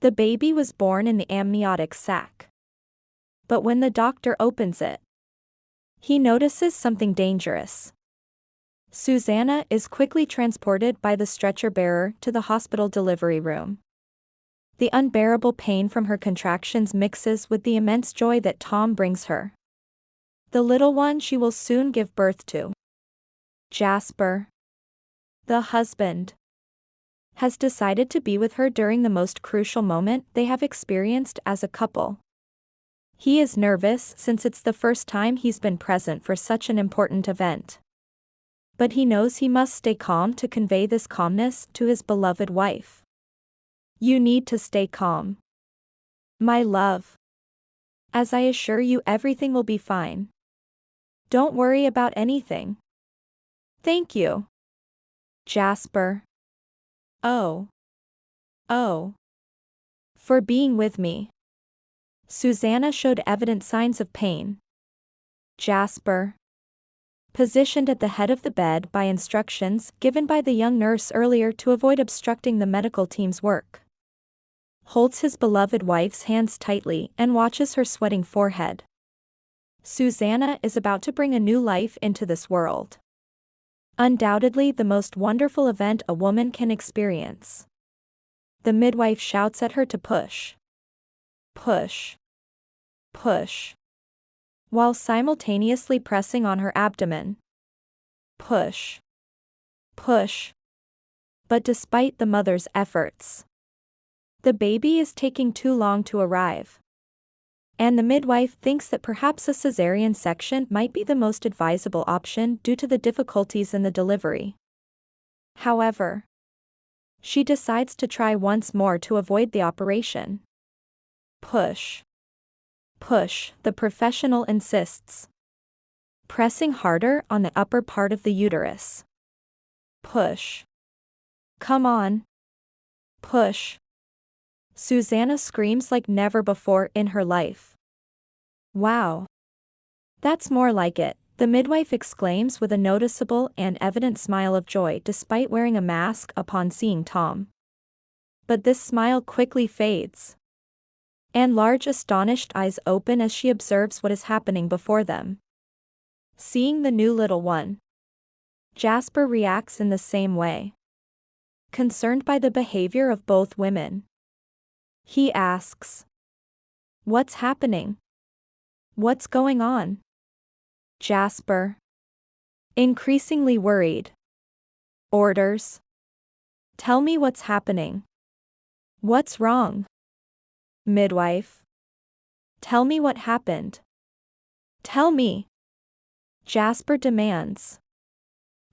The baby was born in the amniotic sac. But when the doctor opens it, he notices something dangerous. Susanna is quickly transported by the stretcher bearer to the hospital delivery room. The unbearable pain from her contractions mixes with the immense joy that Tom brings her. The little one she will soon give birth to. Jasper, the husband, has decided to be with her during the most crucial moment they have experienced as a couple. He is nervous since it's the first time he's been present for such an important event. But he knows he must stay calm to convey this calmness to his beloved wife. You need to stay calm, my love. As I assure you, everything will be fine. Don't worry about anything. Thank you, Jasper. Oh, for being with me. Susanna showed evident signs of pain. Jasper, positioned at the head of the bed by instructions given by the young nurse earlier to avoid obstructing the medical team's work, holds his beloved wife's hands tightly and watches her sweating forehead. Susanna is about to bring a new life into this world. Undoubtedly the most wonderful event a woman can experience. The midwife shouts at her to push. Push. Push. While simultaneously pressing on her abdomen. Push. Push. But despite the mother's efforts, the baby is taking too long to arrive. And the midwife thinks that perhaps a cesarean section might be the most advisable option due to the difficulties in the delivery. However, she decides to try once more to avoid the operation. Push. Push, the professional insists, pressing harder on the upper part of the uterus. Push. Come on. Push. Susanna screams like never before in her life. Wow. That's more like it, the midwife exclaims with a noticeable and evident smile of joy despite wearing a mask upon seeing Tom. But this smile quickly fades, and large astonished eyes open as she observes what is happening before them. Seeing the new little one, Jasper reacts in the same way. Concerned by the behavior of both women, he asks, "What's happening? What's going on?" Jasper, increasingly worried, orders, "Tell me what's happening. What's wrong?" Midwife, "Tell me what happened. Tell me." Jasper demands.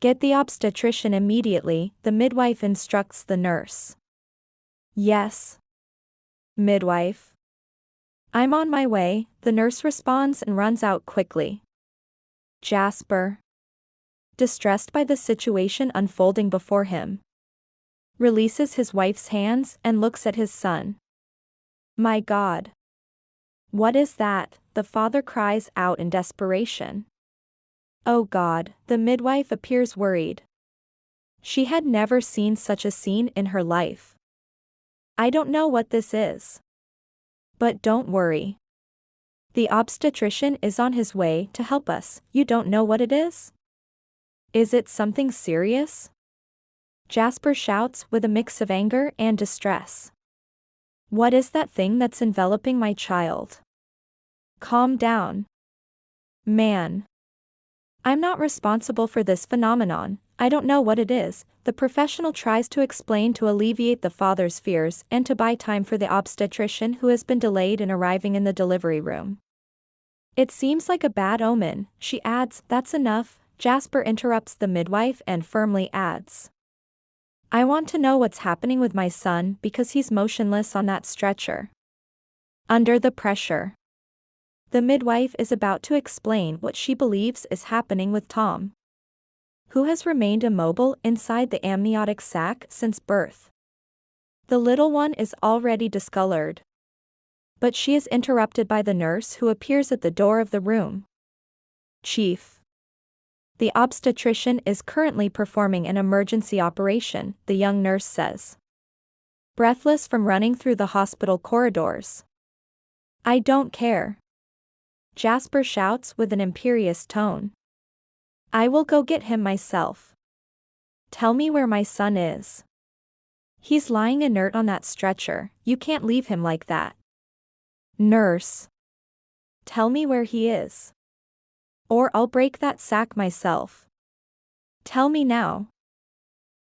"Get the obstetrician immediately," the midwife instructs the nurse. "Yes, midwife. I'm on my way," the nurse responds and runs out quickly. Jasper, distressed by the situation unfolding before him, releases his wife's hands and looks at his son. "My God. What is that?" the father cries out in desperation. "Oh God," the midwife appears worried. She had never seen such a scene in her life. "I don't know what this is. But don't worry. The obstetrician is on his way to help us." "You don't know what it is? Is it something serious?" Jasper shouts with a mix of anger and distress. "What is that thing that's enveloping my child? Calm down. Man. I'm not responsible for this phenomenon. I don't know what it is," the professional tries to explain to alleviate the father's fears and to buy time for the obstetrician who has been delayed in arriving in the delivery room. "It seems like a bad omen," she adds. "That's enough," Jasper interrupts the midwife and firmly adds, "I want to know what's happening with my son because he's motionless on that stretcher." Under the pressure, the midwife is about to explain what she believes is happening with Tom, who has remained immobile inside the amniotic sac since birth. The little one is already discolored, but she is interrupted by the nurse who appears at the door of the room. "Chief, the obstetrician is currently performing an emergency operation," the young nurse says. breathless from running through the hospital corridors. "I don't care," Jasper shouts with an imperious tone. "I will go get him myself. Tell me where my son is." "He's lying inert on that stretcher, you can't leave him like that." "Nurse, tell me where he is. Or I'll break that sack myself. Tell me now.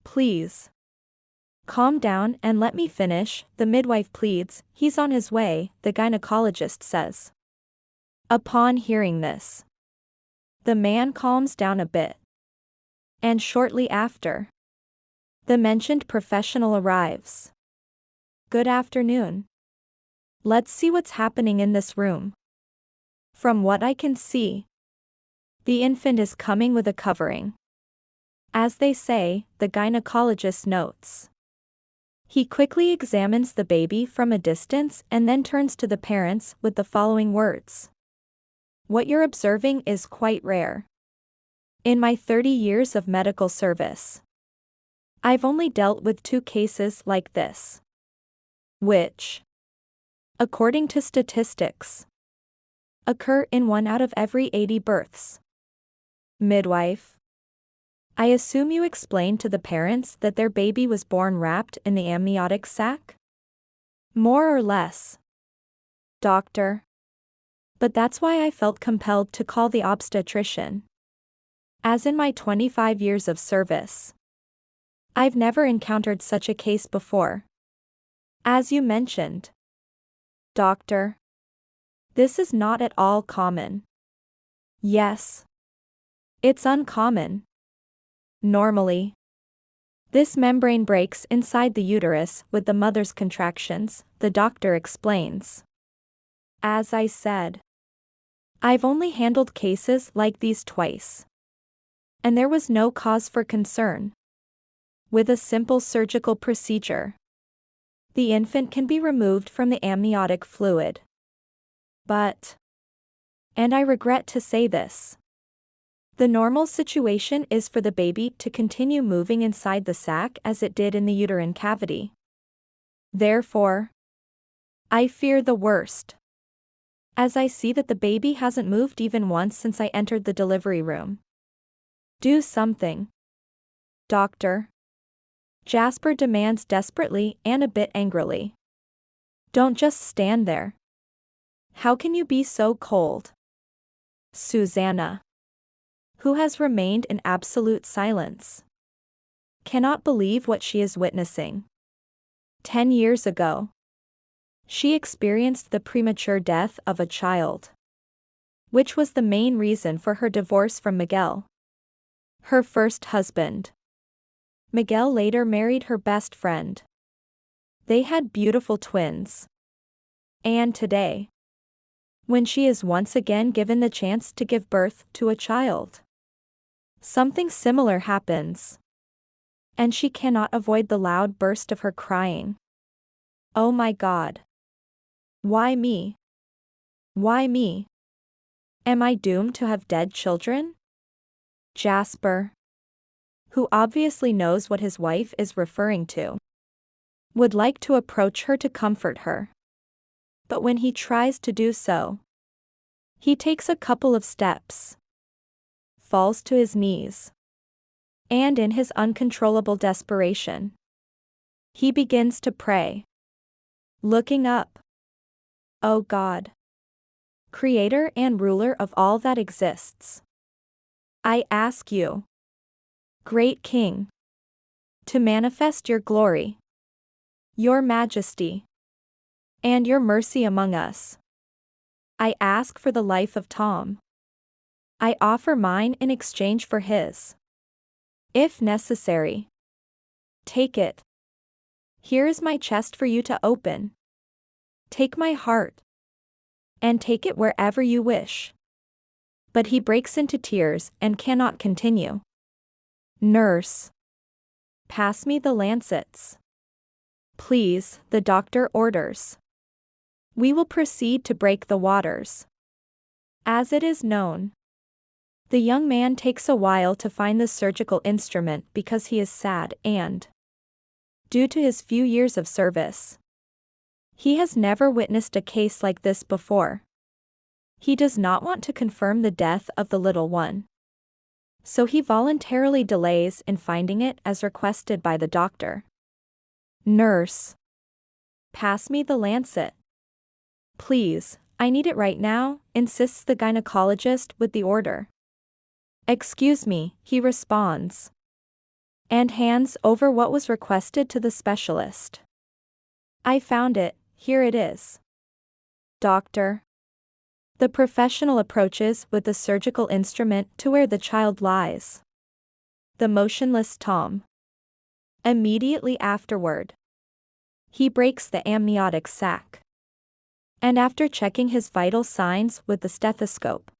Please." "Calm down and let me finish," the midwife pleads. "He's on his way," the gynecologist says. Upon hearing this, the man calms down a bit. And shortly after, the mentioned professional arrives. "Good afternoon. Let's see what's happening in this room. From what I can see, the infant is coming with a covering. As they say," the gynecologist notes. He quickly examines the baby from a distance and then turns to the parents with the following words. "What you're observing is quite rare. In my 30 years of medical service, I've only dealt with 2 cases like this, which, according to statistics, occur in 1 out of every 80 births." Midwife: "I assume you explained to the parents that their baby was born wrapped in the amniotic sac?" "More or less." Doctor: "But that's why I felt compelled to call the obstetrician. As in my 25 years of service, I've never encountered such a case before. As you mentioned." Doctor: "This is not at all common." "Yes. It's uncommon. Normally, this membrane breaks inside the uterus with the mother's contractions," the doctor explains. "As I said, I've only handled cases like these twice. And there was no cause for concern. With a simple surgical procedure, the infant can be removed from the amniotic fluid. But, and I regret to say this, the normal situation is for the baby to continue moving inside the sac as it did in the uterine cavity. Therefore, I fear the worst, as I see that the baby hasn't moved even once since I entered the delivery room. Do something. Doctor." Jasper demands desperately and a bit angrily. "Don't just stand there. How can you be so cold?" Susanna, who has remained in absolute silence, cannot believe what she is witnessing. 10 years ago, she experienced the premature death of a child, which was the main reason for her divorce from Miguel, her first husband. Miguel later married her best friend. They had beautiful twins. And today, when she is once again given the chance to give birth to a child, something similar happens. And she cannot avoid the loud burst of her crying. "Oh my God. Why me? Why me? Am I doomed to have dead children?" Jasper, who obviously knows what his wife is referring to, would like to approach her to comfort her. But when he tries to do so, he takes a couple of steps, falls to his knees, and in his uncontrollable desperation, he begins to pray, looking up. "Oh God, Creator and ruler of all that exists, I ask you, great King, to manifest your glory, your majesty, and your mercy among us. I ask for the life of Tom. I offer mine in exchange for his. If necessary, take it. Here is my chest for you to open. Take my heart, and take it wherever you wish." But he breaks into tears and cannot continue. "Nurse, pass me the lancets. Please," the doctor orders. "We will proceed to break the waters." As it is known, the young man takes a while to find the surgical instrument because he is sad and due to his few years of service. He has never witnessed a case like this before. He does not want to confirm the death of the little one. So he voluntarily delays in finding it as requested by the doctor. Nurse. Pass me the lancet. Please, I need it right now, insists the gynecologist with the order. Excuse me, he responds. And hands over what was requested to the specialist. I found it, here it is. Doctor. The professional approaches with the surgical instrument to where the child lies. The motionless Tom. Immediately afterward, he breaks the amniotic sac. And after checking his vital signs with the stethoscope,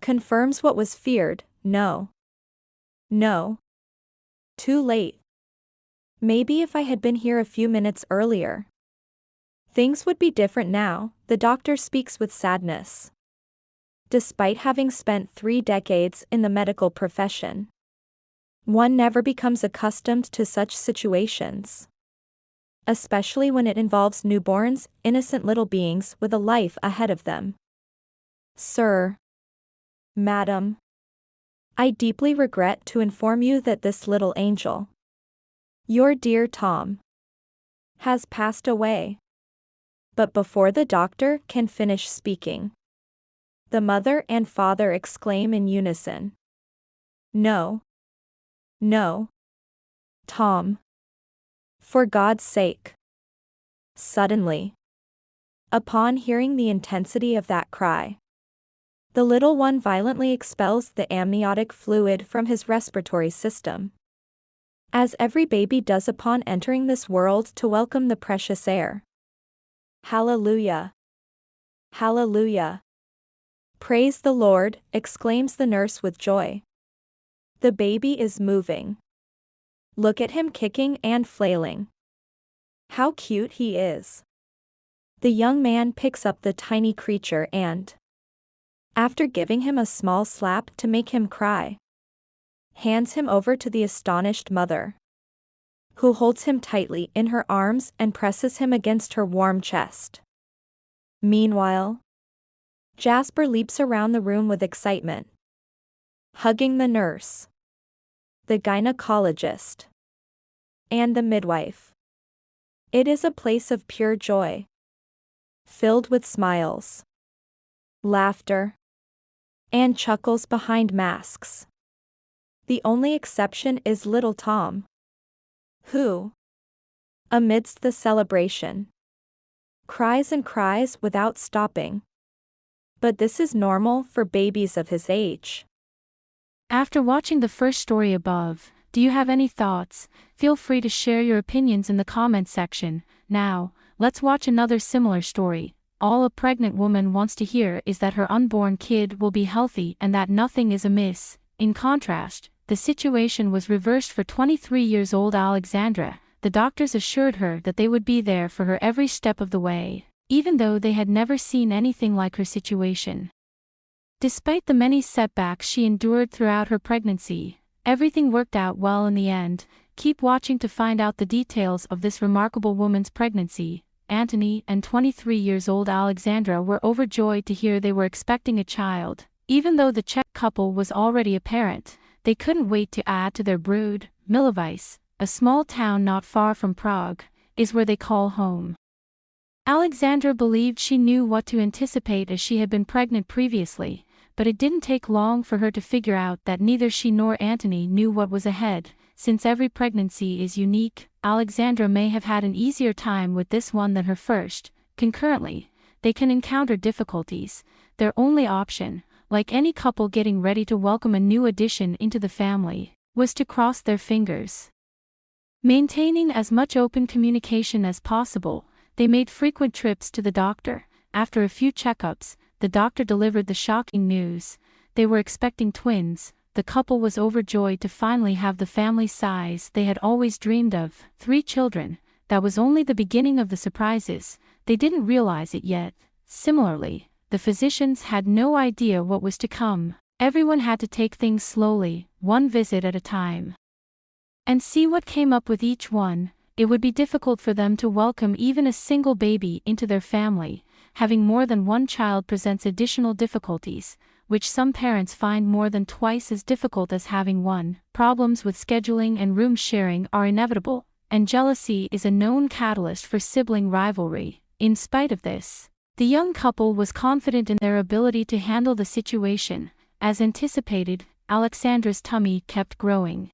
confirms what was feared. No. Too late. Maybe if I had been here a few minutes earlier, things would be different now, the doctor speaks with sadness. Despite having spent 3 decades in the medical profession, one never becomes accustomed to such situations. Especially when it involves newborns, innocent little beings with a life ahead of them. Sir. Madam. I deeply regret to inform you that this little angel, your dear Tom, has passed away. But before the doctor can finish speaking, the mother and father exclaim in unison. No. Tom. For God's sake. Suddenly, upon hearing the intensity of that cry, the little one violently expels the amniotic fluid from his respiratory system, as every baby does upon entering this world to welcome the precious air. Hallelujah! Hallelujah! Praise the Lord, exclaims the nurse with joy. The baby is moving. Look at him kicking and flailing. How cute he is. The young man picks up the tiny creature and, after giving him a small slap to make him cry, hands him over to the astonished mother, who holds him tightly in her arms and presses him against her warm chest. Meanwhile, Jasper leaps around the room with excitement, hugging the nurse, the gynecologist, and the midwife. It is a place of pure joy, filled with smiles, laughter, and chuckles behind masks. The only exception is little Tom, who, amidst the celebration, cries and cries without stopping. But this is normal for babies of his age. After watching the first story above, do you have any thoughts? Feel free to share your opinions in the comments section. Now, let's watch another similar story. All a pregnant woman wants to hear is that her unborn kid will be healthy and that nothing is amiss. In contrast, the situation was reversed for 23-year-old Alexandra. The doctors assured her that they would be there for her every step of the way, even though they had never seen anything like her situation. Despite the many setbacks she endured throughout her pregnancy, everything worked out well in the end. Keep watching to find out the details of this remarkable woman's pregnancy. Anthony and 23-year-old Alexandra were overjoyed to hear they were expecting a child. Even though the Czech couple was already a parent, they couldn't wait to add to their brood. Milovice, a small town not far from Prague, is where they call home. Alexandra believed she knew what to anticipate as she had been pregnant previously, but it didn't take long for her to figure out that neither she nor Anthony knew what was ahead. Since every pregnancy is unique, Alexandra may have had an easier time with this one than her first. Concurrently, they can encounter difficulties. Their only option, like any couple getting ready to welcome a new addition into the family, was to cross their fingers. Maintaining as much open communication as possible, they made frequent trips to the doctor. After a few checkups, the doctor delivered the shocking news. They were expecting twins. The couple was overjoyed to finally have the family size they had always dreamed of. 3 children. That was only the beginning of the surprises. They didn't realize it yet. Similarly, the physicians had no idea what was to come. Everyone had to take things slowly, one visit at a time, and see what came up with each one. it would be difficult for them to welcome even a single baby into their family. Having more than one child presents additional difficulties, which some parents find more than twice as difficult as having one. Problems with scheduling and room sharing are inevitable, and jealousy is a known catalyst for sibling rivalry. In spite of this, the young couple was confident in their ability to handle the situation. As anticipated, Alexandra's tummy kept growing.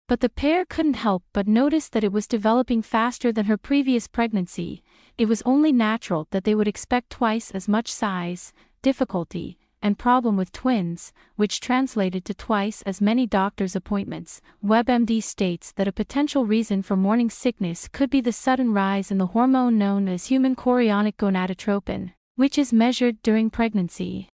But the pair couldn't help but notice that it was developing faster than her previous pregnancy. It was only natural that they would expect twice as much size, difficulty, and problem with twins, which translated to twice as many doctor's appointments. WebMD states that a potential reason for morning sickness could be the sudden rise in the hormone known as human chorionic gonadotropin, which is measured during pregnancy.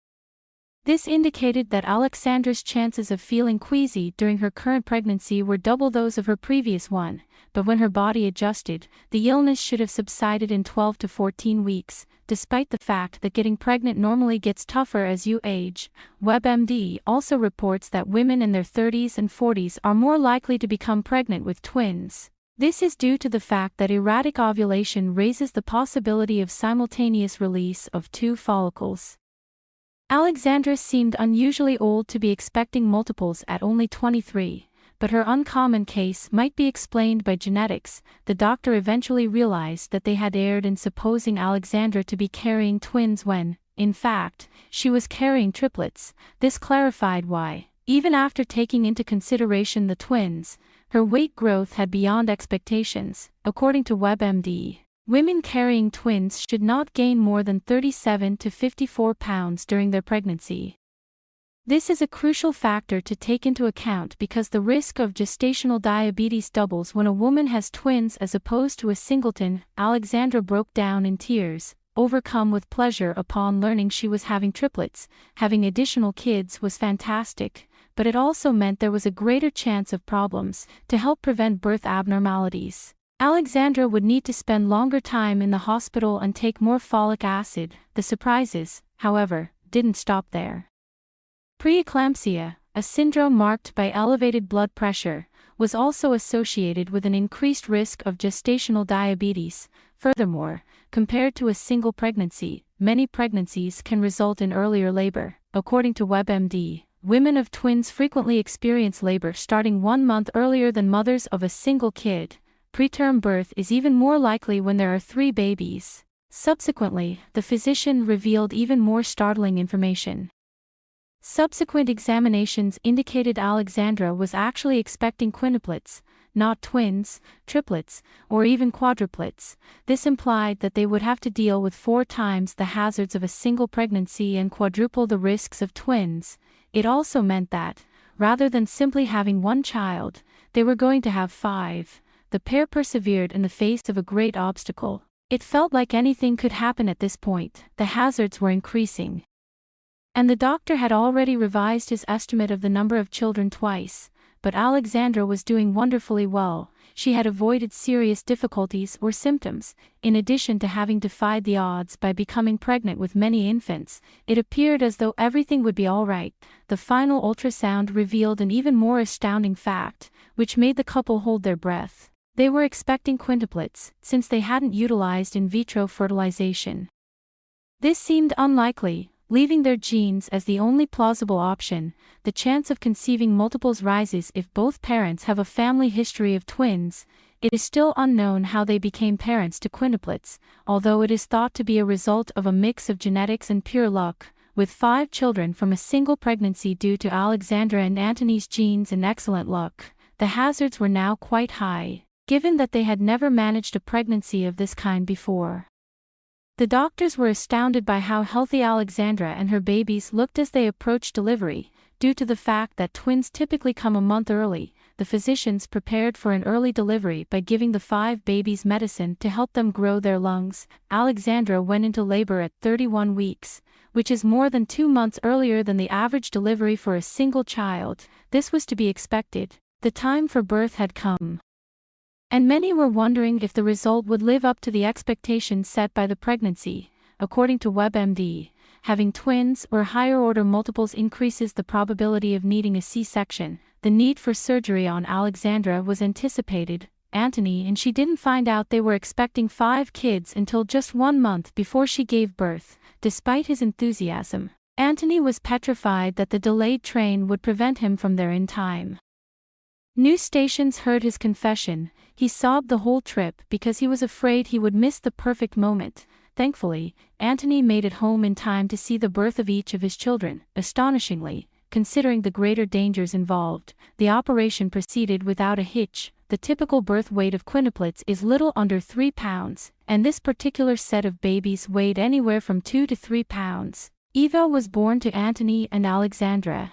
This indicated that Alexandra's chances of feeling queasy during her current pregnancy were double those of her previous one, but when her body adjusted, the illness should have subsided in 12 to 14 weeks, despite the fact that getting pregnant normally gets tougher as you age. WebMD also reports that women in their 30s and 40s are more likely to become pregnant with twins. This is due to the fact that erratic ovulation raises the possibility of simultaneous release of two follicles. Alexandra seemed unusually old to be expecting multiples at only 23, but her uncommon case might be explained by genetics. The doctor eventually realized that they had erred in supposing Alexandra to be carrying twins when, in fact, she was carrying triplets. This clarified why, even after taking into consideration the twins, her weight growth had beyond expectations. According to WebMD, women carrying twins should not gain more than 37 to 54 pounds during their pregnancy. This is a crucial factor to take into account because the risk of gestational diabetes doubles when a woman has twins as opposed to a singleton. Alexandra broke down in tears, overcome with pleasure upon learning she was having triplets. Having additional kids was fantastic, but it also meant there was a greater chance of problems. To help prevent birth abnormalities, Alexandra would need to spend longer time in the hospital and take more folic acid. The surprises, however, didn't stop there. Preeclampsia, a syndrome marked by elevated blood pressure, was also associated with an increased risk of gestational diabetes. Furthermore, compared to a single pregnancy, many pregnancies can result in earlier labor. According to WebMD, women of twins frequently experience labor starting 1 month earlier than mothers of a single kid. Preterm birth is even more likely when there are 3 babies. Subsequently, the physician revealed even more startling information. Subsequent examinations indicated Alexandra was actually expecting quintuplets, not twins, triplets, or even quadruplets. This implied that they would have to deal with 4 times the hazards of a single pregnancy and quadruple the risks of twins. It also meant that, rather than simply having 1 child, they were going to have 5. The pair persevered in the face of a great obstacle. It felt like anything could happen at this point. The hazards were increasing, and the doctor had already revised his estimate of the number of children twice. But Alexandra was doing wonderfully well. She had avoided serious difficulties or symptoms. In addition to having defied the odds by becoming pregnant with many infants, it appeared as though everything would be all right. The final ultrasound revealed an even more astounding fact, which made the couple hold their breath. They were expecting quintuplets, since they hadn't utilized in vitro fertilization. This seemed unlikely, leaving their genes as the only plausible option. The chance of conceiving multiples rises if both parents have a family history of twins. It is still unknown how they became parents to quintuplets, although it is thought to be a result of a mix of genetics and pure luck. With 5 children from a single pregnancy due to Alexandra and Antony's genes and excellent luck, the hazards were now quite high, given that they had never managed a pregnancy of this kind before. The doctors were astounded by how healthy Alexandra and her babies looked as they approached delivery. Due to the fact that twins typically come a month early, the physicians prepared for an early delivery by giving the 5 babies medicine to help them grow their lungs. Alexandra went into labor at 31 weeks, which is more than 2 months earlier than the average delivery for a single child. This was to be expected. The time for birth had come, and many were wondering if the result would live up to the expectations set by the pregnancy. According to WebMD, having twins or higher-order multiples increases the probability of needing a C-section. The need for surgery on Alexandra was anticipated, Antony, and she didn't find out they were expecting 5 kids until just 1 month before she gave birth. Despite his enthusiasm, Antony was petrified that the delayed train would prevent him from there in time. News stations heard his confession. He sobbed the whole trip because he was afraid he would miss the perfect moment. Thankfully, Antony made it home in time to see the birth of each of his children. Astonishingly, considering the greater dangers involved, the operation proceeded without a hitch. The typical birth weight of quintuplets is little under 3 pounds, and this particular set of babies weighed anywhere from 2 to 3 pounds. Eva was born to Antony and Alexandra.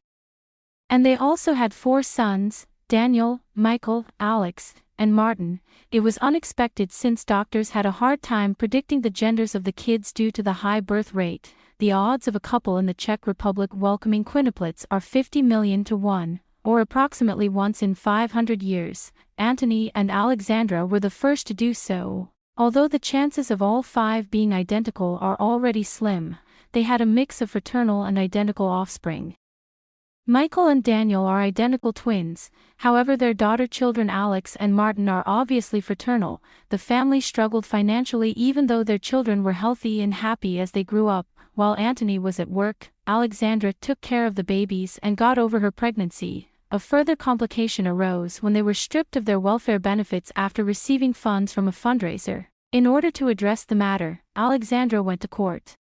And they also had 4 sons, Daniel, Michael, Alex, and Martin. It was unexpected since doctors had a hard time predicting the genders of the kids due to the high birth rate. The odds of a couple in the Czech Republic welcoming quintuplets are 50 million to 1, or approximately once in 500 years. Antony and Alexandra were the first to do so. Although the chances of all 5 being identical are already slim, they had a mix of fraternal and identical offspring. Michael and Daniel are identical twins, however their daughter children Alex and Martin are obviously fraternal. The family struggled financially even though their children were healthy and happy as they grew up. While Antony was at work, Alexandra took care of the babies and got over her pregnancy. A further complication arose when they were stripped of their welfare benefits after receiving funds from a fundraiser. In order to address the matter, Alexandra went to court.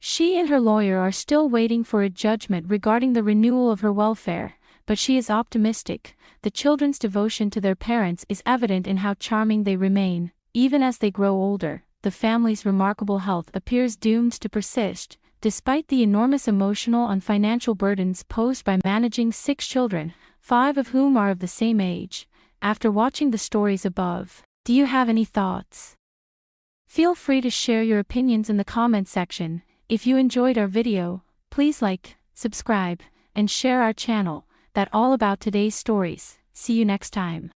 She and her lawyer are still waiting for a judgment regarding the renewal of her welfare, but she is optimistic. The children's devotion to their parents is evident in how charming they remain, even as they grow older. The family's remarkable health appears doomed to persist, despite the enormous emotional and financial burdens posed by managing 6 children, 5 of whom are of the same age. After watching the stories above, do you have any thoughts? Feel free to share your opinions in the comment section. If you enjoyed our video, please like, subscribe, and share our channel. That's all about today's stories. See you next time.